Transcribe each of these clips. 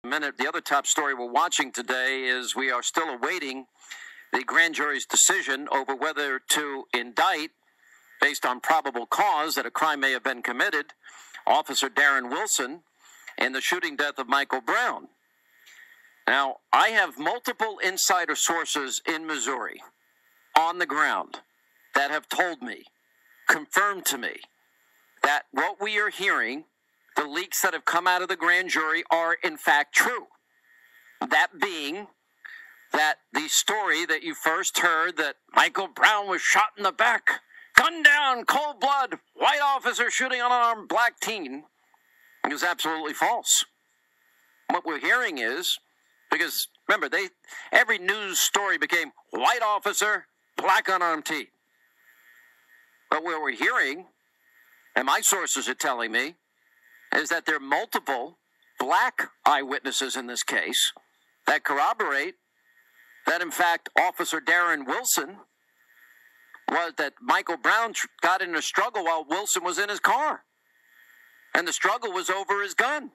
a minute. The other top story we're watching today is we are still awaiting the grand jury's decision over whether to indict, based on probable cause that a crime may have been committed, Officer Darren Wilson in the shooting death of Michael Brown. Now, I have multiple insider sources in Missouri on the ground that have told me, confirmed to me, that what we are hearing, the leaks that have come out of the grand jury, are in fact true. That being that the story that you first heard, that Michael Brown was shot in the back, gunned down, cold blood, white officer shooting unarmed black teen, is absolutely false. What we're hearing is, because remember, every news story became white officer, black unarmed teen. But what we're hearing, and my sources are telling me, is that there are multiple black eyewitnesses in this case that corroborate that, in fact, Officer Darren Wilson was that Michael Brown got in a struggle while Wilson was in his car. And the struggle was over his gun.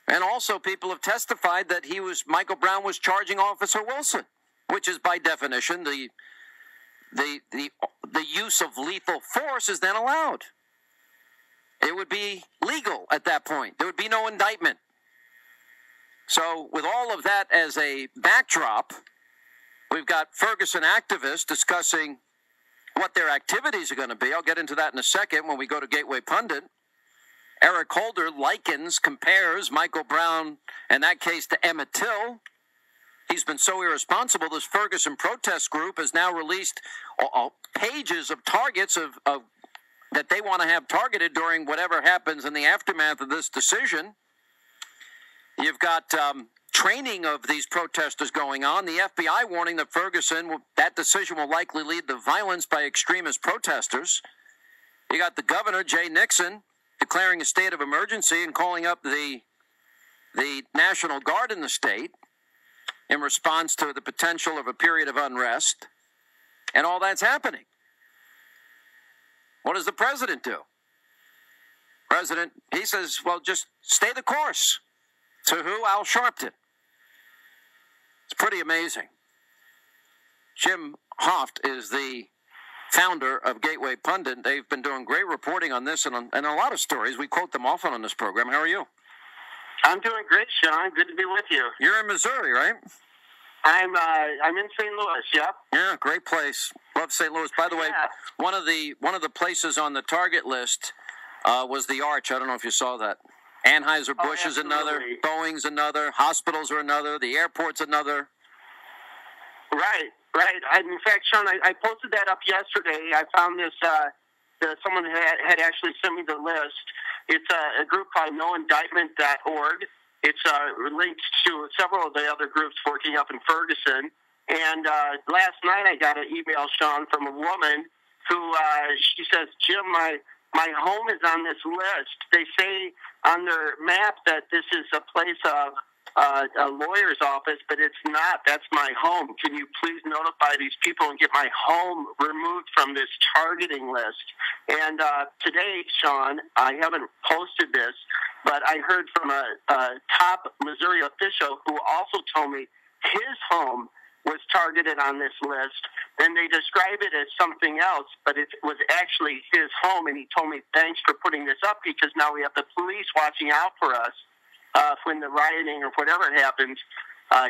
And also people have testified that Michael Brown was charging Officer Wilson, which is by definition the use of lethal force is then allowed. It would be legal at that point. There would be no indictment. So with all of that as a backdrop, we've got Ferguson activists discussing what their activities are going to be. I'll get into that in a second when we go to Gateway Pundit. Eric Holder compares Michael Brown, in that case, to Emmett Till. He's been so irresponsible, this Ferguson protest group has now released pages of targets of that they want to have targeted during whatever happens in the aftermath of this decision. You've got training of these protesters going on. The FBI warning that that decision will likely lead to violence by extremist protesters. You got the governor, Jay Nixon, declaring a state of emergency and calling up the National Guard in the state in response to the potential of a period of unrest. And all that's happening. What does the president do? He says, well, just stay the course. To who? Al Sharpton. It's pretty amazing. Jim Hoft is the founder of Gateway Pundit. They've been doing great reporting on this and a lot of stories. We quote them often on this program. How are you? I'm doing great, Sean. Good to be with you. You're in Missouri, right? I'm in St. Louis. Yep. Yeah, great place. Love St. Louis. By the way, one of the places on the target list was the Arch. I don't know if you saw that. Anheuser-Busch is another. Boeing's another. Hospitals are another. The airport's another. Right. In fact, Sean, I posted that up yesterday. I found this. Someone had actually sent me the list. It's a group called noindictment.org. It's linked to several of the other groups working up in Ferguson. And last night I got an email, Sean, from a woman who she says, Jim, my home is on this list. They say on their map that this is a place of a lawyer's office, but it's not. That's my home. Can you please notify these people and get my home removed from this targeting list? And today, Sean, I haven't posted this, but I heard from a top Missouri official who also told me his home was targeted on this list, and they describe it as something else, but it was actually his home, and he told me, thanks for putting this up, because now we have the police watching out for us when the rioting or whatever happens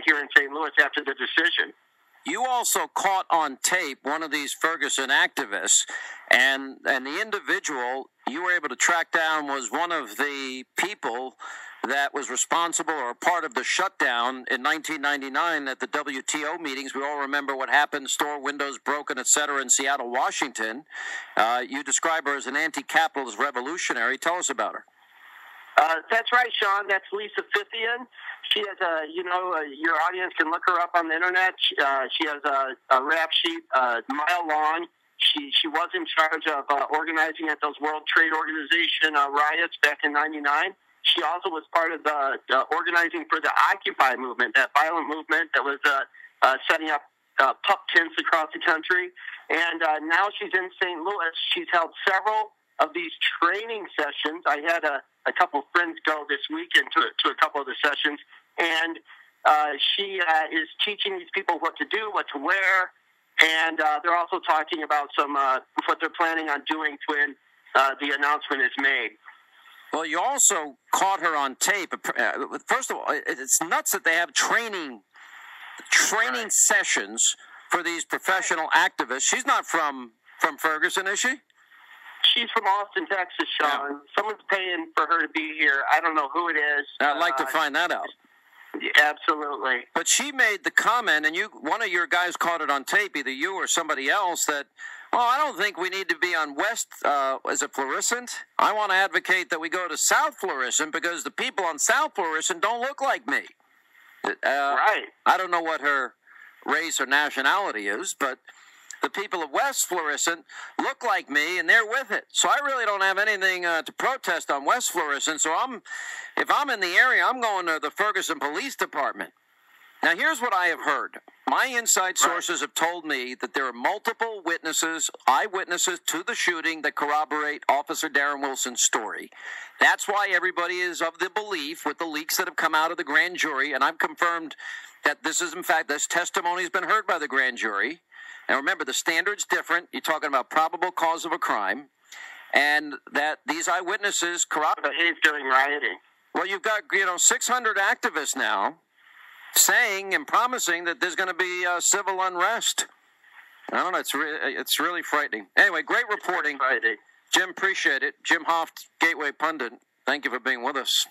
here in St. Louis after the decision. You also caught on tape one of these Ferguson activists, and the individual you were able to track down was one of the people that was responsible or a part of the shutdown in 1999 at the WTO meetings. We all remember what happened, store windows broken, etc. in Seattle, Washington. You describe her as an anti-capitalist revolutionary. Tell us about her. That's right, Sean. That's Lisa Fithian. She has your audience can look her up on the internet. She has a rap sheet a mile long. She was in charge of organizing at those World Trade Organization riots back in '99. She also was part of the organizing for the Occupy movement, that violent movement that was setting up pup tents across the country. And now she's in St. Louis. She's held several of these training sessions. I had a couple of friends go this weekend to a couple of the sessions, and she is teaching these people what to do, what to wear, and they're also talking about some what they're planning on doing when the announcement is made. Well, you also caught her on tape. First of all, it's nuts that they have training Right. sessions for these professional activists. She's not from Ferguson, is she? She's from Austin, Texas, Sean. Yeah. Someone's paying for her to be here. I don't know who it is. I'd like to find that out. Absolutely. But she made the comment, and one of your guys caught it on tape, either you or somebody else, that, well, I don't think we need to be on West, is it Florissant? I want to advocate that we go to South Florissant because the people on South Florissant don't look like me. Right. I don't know what her race or nationality is, but the people of West Florissant look like me, and they're with it. So I really don't have anything to protest on West Florissant. So if I'm in the area, I'm going to the Ferguson Police Department. Now, here's what I have heard. My inside sources have told me that there are multiple witnesses, eyewitnesses to the shooting that corroborate Officer Darren Wilson's story. That's why everybody is of the belief, with the leaks that have come out of the grand jury, and I've confirmed that this is, in fact, this testimony has been heard by the grand jury. And remember, the standard's different. You're talking about probable cause of a crime, and that these eyewitnesses corroborate. He's doing rioting. Well, you've got 600 activists now saying and promising that there's going to be civil unrest. I don't know. It's really frightening. Anyway, great reporting, Friday. Jim. Appreciate it. Jim Hoft, Gateway Pundit. Thank you for being with us.